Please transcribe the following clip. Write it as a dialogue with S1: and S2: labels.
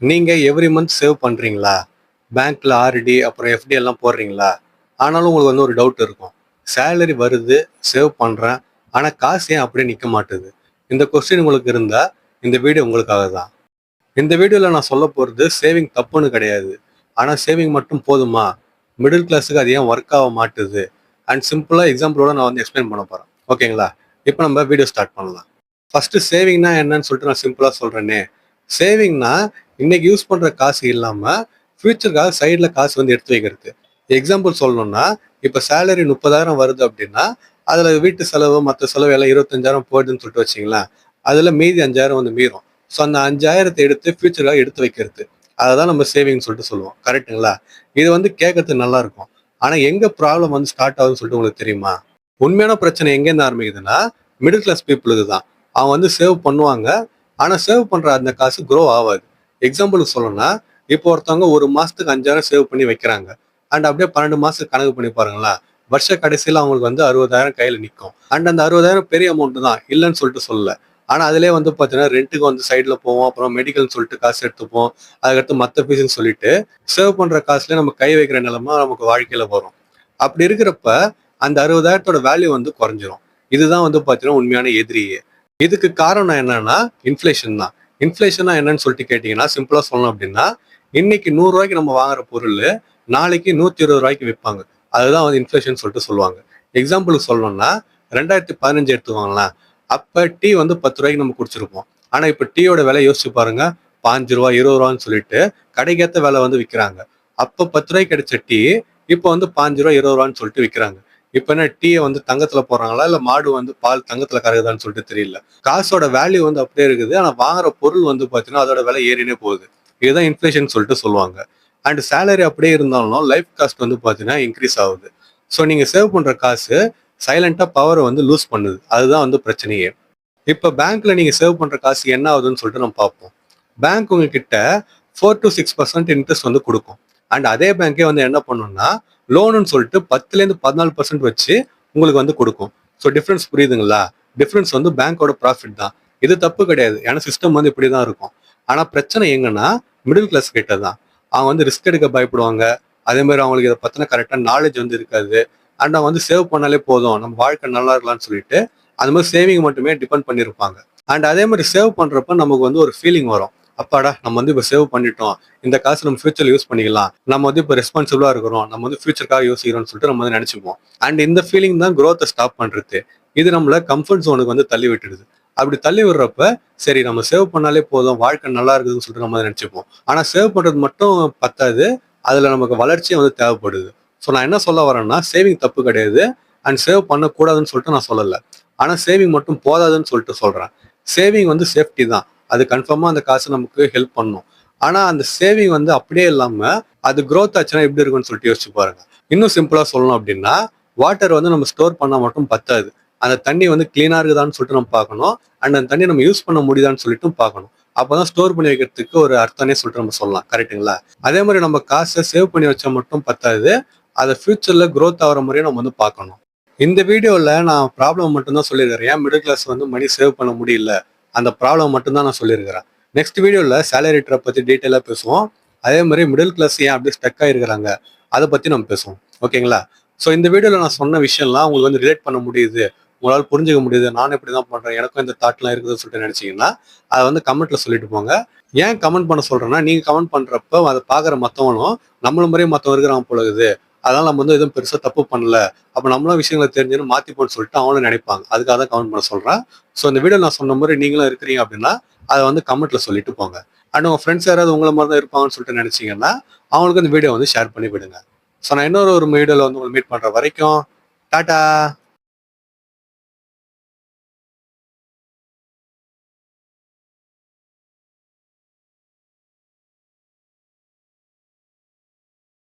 S1: நீங்க every month save பண்றீங்களா? பேங்க்ல ஆர்டி அப்புறம் எஃப்டி எல்லாம் போடுறீங்களா? ஆனாலும் உங்களுக்கு ஒரு டவுட் இருக்கும். சேலரி வருது, சேவ் பண்றேன். ஆனா காசு ஏன் அப்படியே நிக்க மாட்டுது? இந்த கொஸ்டின் உங்களுக்கு இருந்தா, இந்த வீடியோ உங்களுக்காக தான். இந்த வீடியோல நான் சொல்லப் போறது சேவிங் தப்புன்னு கிடையாது. ஆனா சேவிங் மட்டும் போதுமா? மிடில் கிளாஸ்க்கு அது ஏன் ஒர்க் ஆக மாட்டுது? அண்ட் சிம்பிளா எக்ஸாம்பிளோட நான் எக்ஸ்பிளைன் பண்ண போறேன். ஓகேங்களா? இப்போ நம்ம வீடியோ ஸ்டார்ட் பண்ணலாம். ஃபர்ஸ்ட் சேவிங்னா என்னன்னு சொல்லிட்டு நான் சிம்பிளா சொல்றேனே. சேவிங்னா இன்னைக்கு யூஸ் பண்ற காசு இல்லாம ஃபியூச்சருக்காக சைடுல காசு எடுத்து வைக்கிறது. எக்ஸாம்பிள் சொல்லணும்னா, இப்ப சேலரி 30,000 வருது அப்படின்னா, அதுல வீட்டு செலவு மற்ற செலவு எல்லாம் 25,000 போயிடுதுன்னு சொல்லிட்டு வச்சிங்களேன். அதுல மீதி 5,000 மீறும். ஸோ அந்த 5,000 எடுத்து ஃபியூச்சருக்காக எடுத்து வைக்கிறது. அததான் நம்ம சேவிங்னு சொல்லிட்டு சொல்லுவோம். கரெக்ட்டுங்களா? இது கேட்கறதுக்கு நல்லா இருக்கும். ஆனா எங்க ப்ராப்ளம் ஸ்டார்ட் ஆகுதுன்னு சொல்லிட்டு உங்களுக்கு தெரியுமா? உண்மையான பிரச்சனை எங்கேருந்து ஆரம்பிக்குதுன்னா, மிடில் கிளாஸ் பீப்புளுக்கு தான். அவங்க சேவ் பண்ணுவாங்க. ஆனா சேவ் பண்ற அந்த காசு க்ரோ ஆகாது. எக்ஸாம்பிளுக்கு சொல்லணும்னா, இப்போ ஒருத்தவங்க ஒரு மாசத்துக்கு 5,000 சேவ் பண்ணி வைக்கிறாங்க. அண்ட் அப்படியே 12 மாசத்துக்கு கணக்கு பண்ணி பாருங்களேன். வருஷ கடைசியில அவங்களுக்கு 60,000 கையில நிக்கும். அண்ட் அந்த 60,000 பெரிய அமௌண்ட் தான். இல்லன்னு சொல்லிட்டு சொல்லல. ஆனா அதிலேயே பாத்தீங்கன்னா, ரென்ட்டுக்கு சைடுல போவோம். அப்புறம் மெடிக்கல்னு சொல்லிட்டு காசு எடுத்துப்போம். அதுக்கடுத்து மத்த ஃபீஸ்ன்னு சொல்லிட்டு, சேவ் பண்ற காசுலயே நம்ம கை வைக்கிற நிலைமை நமக்கு வாழ்க்கையில வரும். அப்படி இருக்கிறப்ப, அந்த 60,000 வேல்யூ குறைஞ்சிரும். இதுதான் பாத்தீங்கன்னா உண்மையான எதிரியே. இதுக்கு காரணம் என்னன்னா, இன்ஃப்ளேஷன் தான். இன்ஃப்ளேஷன்னா என்னன்னு சொல்லிட்டு கேட்டீங்கன்னா, சிம்பிளா சொல்லணும் அப்படின்னா, இன்னைக்கு ரூ. 100 நம்ம வாங்குற பொருள், நாளைக்கு ரூ. 120 விற்பாங்க. அதுதான் இன்ஃப்ளேஷன் சொல்லிட்டு சொல்லுவாங்க. எக்ஸாம்பிளுக்கு சொல்லணும்னா, 2015 எடுத்துக்கோங்களேன். அப்ப டீ ரூ. 10 நம்ம குடிச்சிருப்போம். ஆனா இப்ப டீயோட விலை யோசிச்சு பாருங்க. ரூ. 5 ரூ. 20 சொல்லிட்டு கடைக்கேத்த விலை விக்கிறாங்க. அப்ப ரூ. 10 கிடைச்ச டீ இப்ப ரூ. 5 ரூ. 20 சொல்லிட்டு விக்கிறாங்க. இப்ப என்ன டீயை தங்கத்துல போடுறாங்களா இல்ல மாடு பால் தங்கத்துல கறகுதான்னு சொல்லிட்டு தெரியல. காசோட வேல்யூ அப்படியே இருக்குது. ஆனா வாங்குற பொருள் பாத்தீங்கன்னா அதோட விலை ஏறினே போகுது. இதுதான் இன்ஃப்ளேஷன் சொல்லிட்டு சொல்லுவாங்க. அண்ட் சேலரி அப்படியே இருந்தாலும் லைஃப் காஸ்ட் பாத்தீங்கன்னா இன்க்ரீஸ் ஆகுது. ஸோ நீங்க சேவ் பண்ற காசு சைலண்டா பவர் லூஸ் பண்ணுது. அதுதான் பிரச்சனையே. இப்ப பேங்க்ல நீங்க சேவ் பண்ற காசு என்ன ஆகுதுன்னு சொல்லிட்டு நம்ம பார்ப்போம். பேங்க் உங்ககிட்ட 4 to 6% இன்ட்ரெஸ்ட் கொடுக்கும். அண்ட் அதே பேங்கே என்ன பண்ணும்னா லோனுன்னு சொல்லிட்டு 10% வச்சு உங்களுக்கு கொடுக்கும். ஸோ டிஃபரன்ஸ் புரியுதுங்களா? டிஃபரன்ஸ் பேங்கோட ப்ராஃபிட் தான். இது தப்பு கிடையாது. ஏன்னா சிஸ்டம் இப்படிதான் இருக்கும். ஆனா பிரச்சனை எங்கன்னா மிடில் கிளாஸ் கிட்ட தான். அவங்க ரிஸ்க் எடுக்க பயப்படுவாங்க. அதே மாதிரி அவங்களுக்கு இதை பத்தின கரெக்டா நாலேஜ் இருக்காது. அண்ட் அவங்க சேவ் பண்ணாலே போதும், நம்ம வாழ்க்கை நல்லா இருக்கலாம்னு சொல்லிட்டு அந்த மாதிரி சேவிங் மட்டுமே டிபெண்ட் பண்ணியிருப்பாங்க. அண்ட் அதே மாதிரி சேவ் பண்றப்ப நமக்கு ஒரு ஃபீலிங் வரும். அப்பாடா நம்ம இப்ப சேவ் பண்ணிட்டோம், இந்த காசு நம்ம ஃபியூச்சர்ல யூஸ் பண்ணிக்கலாம், நம்ம இப்ப ரெஸ்பான்சிபிளா இருக்கிறோம், நம்ம ஃபியூச்சருக்காக யோசிக்கிறோம்னு சொல்லிட்டு நம்ம நினைச்சுப்போம். அண்ட் இந்த ஃபீலிங் தான் growth ஸ்டாப் பண்றது. இது நம்மள கம்ஃபர்ட் ஜோனுக்கு தள்ளி விட்டுடுது. அப்படி தள்ளி விடுறப்ப சரி நம்ம சேவ் பண்ணாலே போதும், வாழ்க்கை நல்லா இருக்குதுன்னு சொல்லிட்டு நம்ம நினைச்சுப்போம். ஆனா சேவ் பண்றது மட்டும் பத்தாது, அதுல நமக்கு வளர்ச்சியும் தேவைப்படுது. ஸோ நான் என்ன சொல்ல வரேன்னா, சேவிங் தப்பு கிடையாது. அண்ட் சேவ் பண்ணக்கூடாதுன்னு சொல்லிட்டு நான் சொல்லல. ஆனா சேவிங் மட்டும் போதாதுன்னு சொல்லிட்டு சொல்றேன். சேவிங் சேஃப்டி தான். அது கன்ஃபார்மா அந்த காசு நமக்கு ஹெல்ப் பண்ணும். ஆனா அந்த சேவிங் அப்படியே இல்லாம அது growth ஆச்சுன்னா எப்படி இருக்கும்னு சொல்லிட்டு யோசிச்சு பாருங்க. இன்னும் சிம்பிளா சொல்லணும் அப்படின்னா, வாட்டர் நம்ம ஸ்டோர் பண்ணா மட்டும் பத்தாது. அந்த தண்ணி கிளீனா இருக்குதான்னு சொல்லிட்டு நம்ம பார்க்கணும். அண்ட் அந்த தண்ணி நம்ம யூஸ் பண்ண முடியுதான்னு சொல்லிட்டு பார்க்கணும். அப்பதான் ஸ்டோர் பண்ணி வைக்கிறதுக்கு ஒரு அர்த்தம்னே சொல்லிட்டு நம்ம சொல்லலாம். கரெக்ட்டுங்களா? அதே மாதிரி நம்ம காசை சேவ் பண்ணி வச்சா மட்டும் பத்தாது. அதை ஃபியூச்சர்ல growth ஆகிற முறையும் நம்ம பார்க்கணும். இந்த வீடியோல நான் ப்ராப்ளம் மட்டும் தான் சொல்லியிருக்கிறேன். ஏன் மிடில் கிளாஸ் மணி சேவ் பண்ண முடியல, அந்த ப்ராப்ளம் மட்டும் தான் நான் சொல்லியிருக்கிறேன். நெக்ஸ்ட் வீடியோல சேலரி ட்ராப் பத்தி டீட்டெயிலா பேசுவோம். அதே மாதிரி மிடில் கிளாஸ் ஏன் அப்படியே ஸ்டக் ஆயிருக்கிறாங்க, அதை பத்தி நம்ம பேசுவோம். ஓகேங்களா? ஸோ இந்த வீடியோல நான் சொன்ன விஷயம்லாம் உங்களுக்கு ரிலேட் பண்ண முடியுது, உங்களால் புரிஞ்சுக்க முடியுது, நானும் இப்படி தான் பண்றேன், எனக்கும் இந்த தாட்லாம் இருக்குதுன்னு சொல்லிட்டு நினைச்சீங்கன்னா அதை கமெண்ட்ல சொல்லிட்டு போங்க. ஏன் கமெண்ட் பண்ண சொல்றேன்னா, நீங்க கமெண்ட் பண்றப்ப அதை பாக்குற மத்தவங்களும் நம்மள மாதிரியே மத்தவங்க இருக்கிறாங்க போல இருக்குது, அதனால நம்ம எதுவும் பெருசா தப்பு பண்ணல, அப்ப நம்மளும் விஷயங்களை தெரிஞ்சுன்னு மாத்திப்போன்னு சொல்லிட்டு அவங்களும் நினைப்பாங்க. அதுக்காக தான் கமெண்ட் பண்ண சொல்றேன். ஸோ இந்த வீடியோ நான் சொன்ன மாதிரி நீங்களும் இருக்கிறீங்க அப்படின்னா அதை கமெண்ட்ல சொல்லிட்டு போங்க. அண்ட் உங்க ஃப்ரெண்ட்ஸ் யாராவது உங்களை மாதிரி தான் இருப்பாங்கன்னு சொல்லிட்டு நினைச்சீங்கன்னா அவங்களுக்கு இந்த வீடியோ ஷேர் பண்ணி விடுங்க. ஸோ நான் இன்னொரு வீடியோல உங்களை மீட் பண்ற வரைக்கும் டாடா.